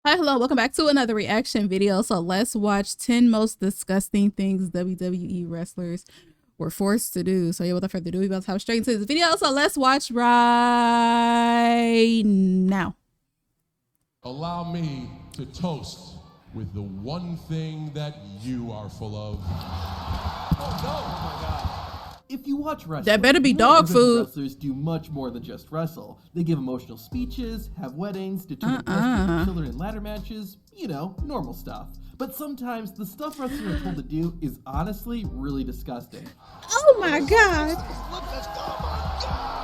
Hi, hello, welcome back to another reaction video. So let's watch 10 most disgusting things WWE wrestlers were forced to do. So yeah, without further ado, we're about to hop straight into this video. So let's watch right now. Allow me to toast with the one thing that you are full of. Oh no! Oh my god. If you watch wrestling, That better be dog food. Wrestlers do much more than just wrestle. They give emotional speeches, have weddings, determine destiny for children in ladder matches, you know, normal stuff. But sometimes the stuff wrestlers are told to do is honestly really disgusting. Oh my god. Look, let's go, my God!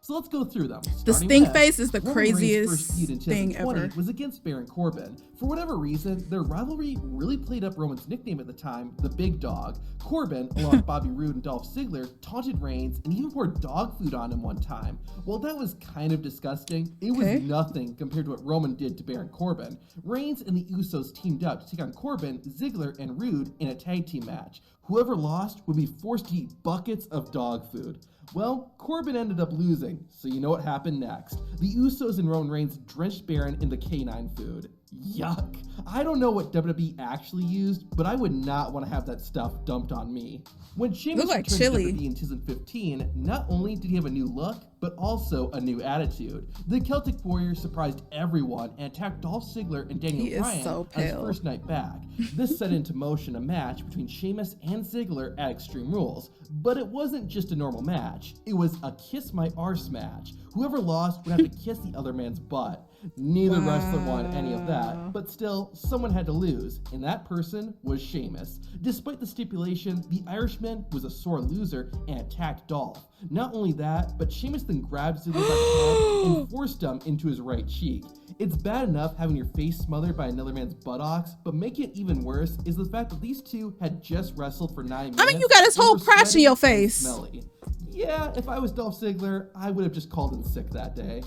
So let's go through them. The Starting stink with, face is the Roman Reigns' craziest first feud in thing 2020 ever. was against Baron Corbin. For whatever reason, their rivalry really played up Roman's nickname at the time, the Big Dog. Corbin, along with Bobby Roode and Dolph Ziggler, taunted Reigns and even poured dog food on him one time. While that was kind of disgusting, it was nothing compared to what Roman did to Baron Corbin. Reigns and the Usos teamed up to take on Corbin, Ziggler, and Roode in a tag team match. Whoever lost would be forced to eat buckets of dog food. Well, Corbin ended up losing, so you know what happened next. The Usos and Roman Reigns drenched Baron in the canine food. Yuck. I don't know what WWE actually used, but I would not want to have that stuff dumped on me. When Sheamus returned to WWE in 2015, not only did he have a new look, but also a new attitude. The Celtic Warrior surprised everyone and attacked Dolph Ziggler and Daniel Bryan on his first night back. This set into motion a match between Sheamus and Ziggler at Extreme Rules. But it wasn't just a normal match, it was a kiss my arse match. Whoever lost would have to kiss the other man's butt. Neither wrestler won any of that, but still, someone had to lose, and that person was Sheamus. Despite the stipulation, the Irishman was a sore loser and attacked Dolph. Not only that, but Sheamus then grabbed Ziggler by the head and forced him into his right cheek. It's bad enough having your face smothered by another man's buttocks, but making it even worse is the fact that these two had just wrestled for 9 minutes. I mean, you got his whole crotch in your face. Smelly. Yeah, if I was Dolph Ziggler, I would have just called in sick that day.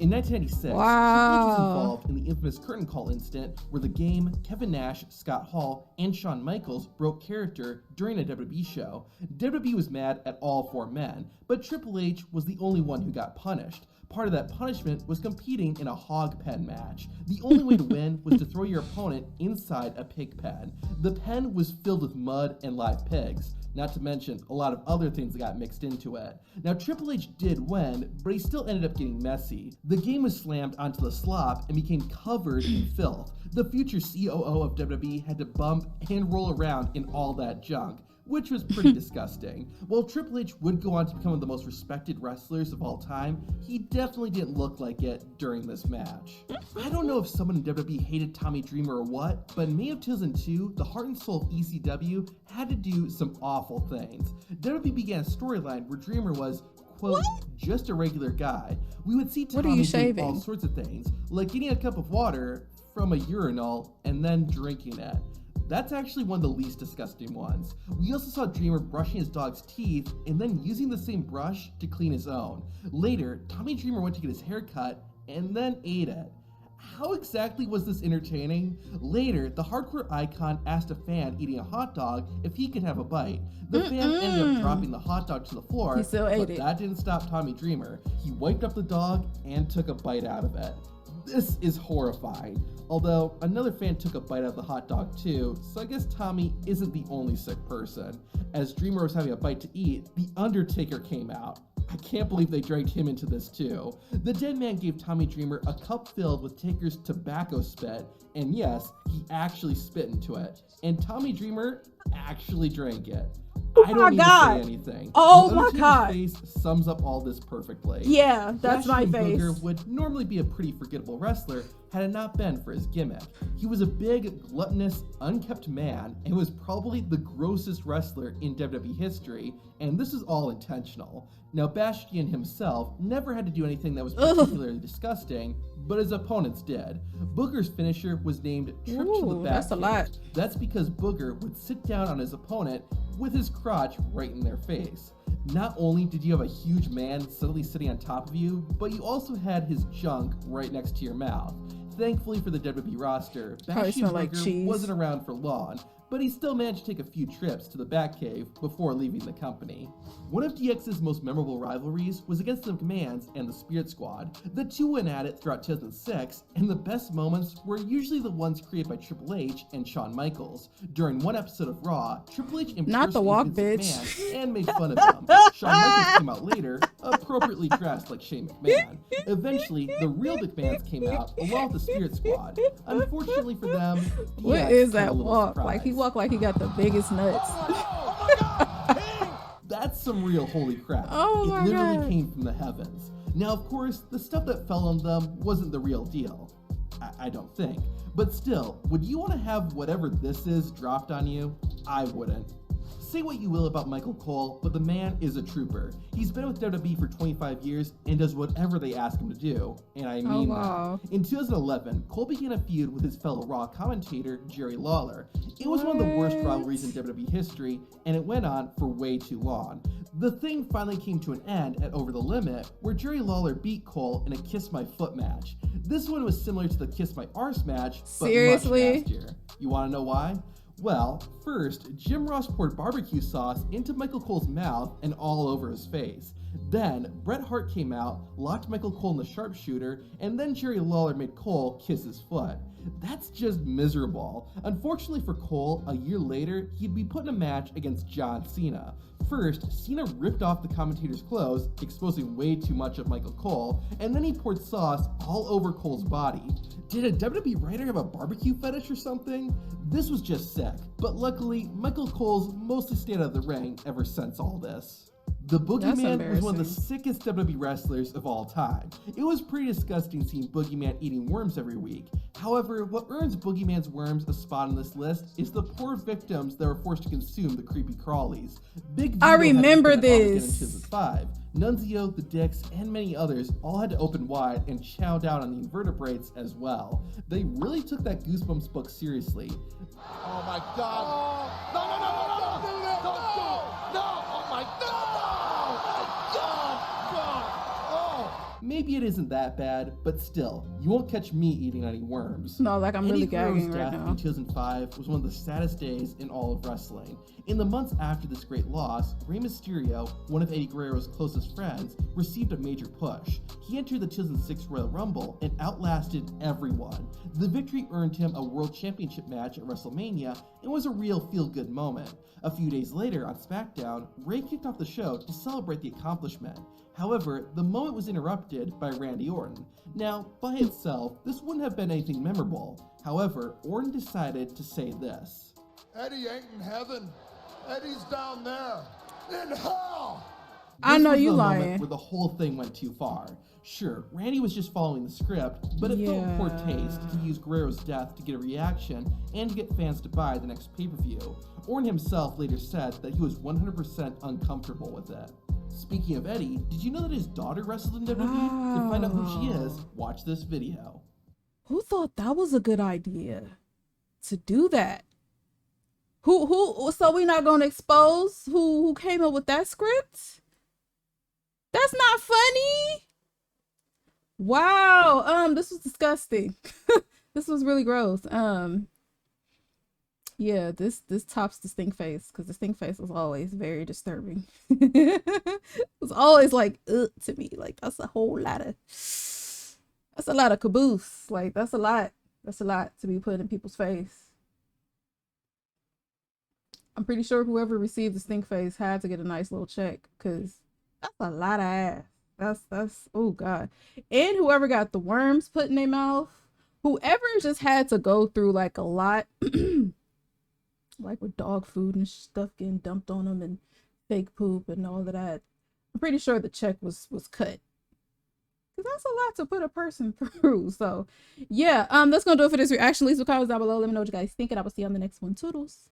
In 1996, Triple H was involved in the infamous curtain call incident where the Game, Kevin Nash, Scott Hall, and Shawn Michaels broke character during a WWE show. WWE was mad at all 4 men, but Triple H was the only one who got punished. Part of that punishment was competing in a hog pen match. The only way to win was to throw your opponent inside a pig pen. The pen was filled with mud and live pigs. Not to mention a lot of other things that got mixed into it. Now Triple H did win, but he still ended up getting messy. The Game was slammed onto the slop and became covered in filth. The future COO of WWE had to bump and roll around in all that junk, which was pretty disgusting. While Triple H would go on to become one of the most respected wrestlers of all time, he definitely didn't look like it during this match. I don't know if someone in WWE hated Tommy Dreamer or what, but in May of 2002, the heart and soul of ECW had to do some awful things. WWE began a storyline where Dreamer was, quote, just a regular guy. We would see Tommy do all sorts of things, like getting a cup of water from a urinal and then drinking it. That's actually one of the least disgusting ones. We also saw Dreamer brushing his dog's teeth and then using the same brush to clean his own. Later, Tommy Dreamer went to get his hair cut and then ate it. How exactly was this entertaining? Later, the hardcore icon asked a fan eating a hot dog if he could have a bite. The fan ended up dropping the hot dog to the floor, but that didn't stop Tommy Dreamer. He wiped up the dog and took a bite out of it. This is horrifying. Although, another fan took a bite out of the hot dog too, so I guess Tommy isn't the only sick person. As Dreamer was having a bite to eat, The Undertaker came out. I can't believe they dragged him into this too. The dead man gave Tommy Dreamer a cup filled with Taker's tobacco spit, and yes, he actually spit into it. And Tommy Dreamer actually drank it. I don't need to say anything. Oh my god. Face sums up all this perfectly. Yeah, that's my face. Booger would normally be a pretty forgettable wrestler had it not been for his gimmick. He was a big, gluttonous, unkept man and was probably the grossest wrestler in WWE history, and this is all intentional. Now, Bastion himself never had to do anything that was particularly disgusting, but his opponents did. Booger's finisher was named Trip to the Back. That's a lot. That's because Booger would sit down on his opponent with his crotch right in their face. Not only did you have a huge man suddenly sitting on top of you, but you also had his junk right next to your mouth. Thankfully for the WWE roster, Bastion Booger wasn't around for long, but he still managed to take a few trips to the Batcave before leaving the company. One of DX's most memorable rivalries was against the McMahons and the Spirit Squad. The two went at it throughout 2006, and the best moments were usually the ones created by Triple H and Shawn Michaels. During one episode of Raw, Triple H impersonated Vince McMahon and made fun of him. Shawn Michaels came out later, appropriately dressed like Shane McMahon. Eventually, the real McMahons came out along with the Spirit Squad. Unfortunately for them, what is that walk? Like he walked like he got the biggest nuts. That's some real holy crap. Oh my God. It literally God. came from the heavens. Now, of course, the stuff that fell on them wasn't the real deal. I don't think. But still, would you want to have whatever this is dropped on you? I wouldn't. Say what you will about Michael Cole, but the man is a trooper. He's been with WWE for 25 years and does whatever they ask him to do. And I mean that. In 2011, Cole began a feud with his fellow Raw commentator, Jerry Lawler. It was one of the worst rivalries in WWE history, and it went on for way too long. The thing finally came to an end at Over the Limit, where Jerry Lawler beat Cole in a Kiss My Foot match. This one was similar to the Kiss My Arse match, but much nastier. You want to know why? Well, first, Jim Ross poured barbecue sauce into Michael Cole's mouth and all over his face. Then, Bret Hart came out, locked Michael Cole in the sharpshooter, and then Jerry Lawler made Cole kiss his foot. That's just miserable. Unfortunately for Cole, a year later, he'd be put in a match against John Cena. First, Cena ripped off the commentator's clothes, exposing way too much of Michael Cole, and then he poured sauce all over Cole's body. Did a WWE writer have a barbecue fetish or something? This was just sick, but luckily, Michael Cole's mostly stayed out of the ring ever since all this. The Boogeyman was one of the sickest WWE wrestlers of all time. It was pretty disgusting seeing Boogeyman eating worms every week. However, what earns Boogeyman's worms a spot on this list is the poor victims that were forced to consume the creepy crawlies. Big Vito I remember this. In 2005. Nunzio, the Dicks, and many others all had to open wide and chow down on the invertebrates as well. They really took that Goosebumps book seriously. Oh my God. No, no, no, no, no, no, no, no, no, no, oh my God. Maybe it isn't that bad, but still, you won't catch me eating any worms. No, like I'm really gagging right now. In 2005 was one of the saddest days in all of wrestling. In the months after this great loss, Rey Mysterio, one of Eddie Guerrero's closest friends, received a major push. He entered the 2006 Royal Rumble and outlasted everyone. The victory earned him a World Championship match at WrestleMania and was a real feel-good moment. A few days later on SmackDown, Rey kicked off the show to celebrate the accomplishment. However, the moment was interrupted by Randy Orton. Now, by itself, this wouldn't have been anything memorable. However, Orton decided to say this. Eddie ain't in heaven. Eddie's down there in hell. I know you lying. Where the whole thing went too far. Sure, Randy was just following the script, but it felt poor taste to use Guerrero's death to get a reaction and to get fans to buy the next pay-per-view. Orton himself later said that he was 100% uncomfortable with it. Speaking of Eddie, did you know that his daughter wrestled in WWE? To find out who she is, watch this video. Who thought that was a good idea to do that? Who? So we're not gonna expose who came up with that script? That's not funny. Wow. This was disgusting. This was really gross. Yeah, this tops the stink face, because the stink face was always very disturbing. It was always like to me, like that's a lot of caboose. Like that's a lot to be put in people's face. I'm pretty sure whoever received the stink face had to get a nice little check, because that's a lot of ass. That's oh God. And whoever got the worms put in their mouth, whoever just had to go through like a lot like with dog food and stuff getting dumped on them and fake poop and all of that. I'm pretty sure the check was cut, because that's a lot to put a person through. So yeah, that's gonna do it for this reaction. Leave some comments down below. Let me know what you guys think, and I will see you on the next one. Toodles.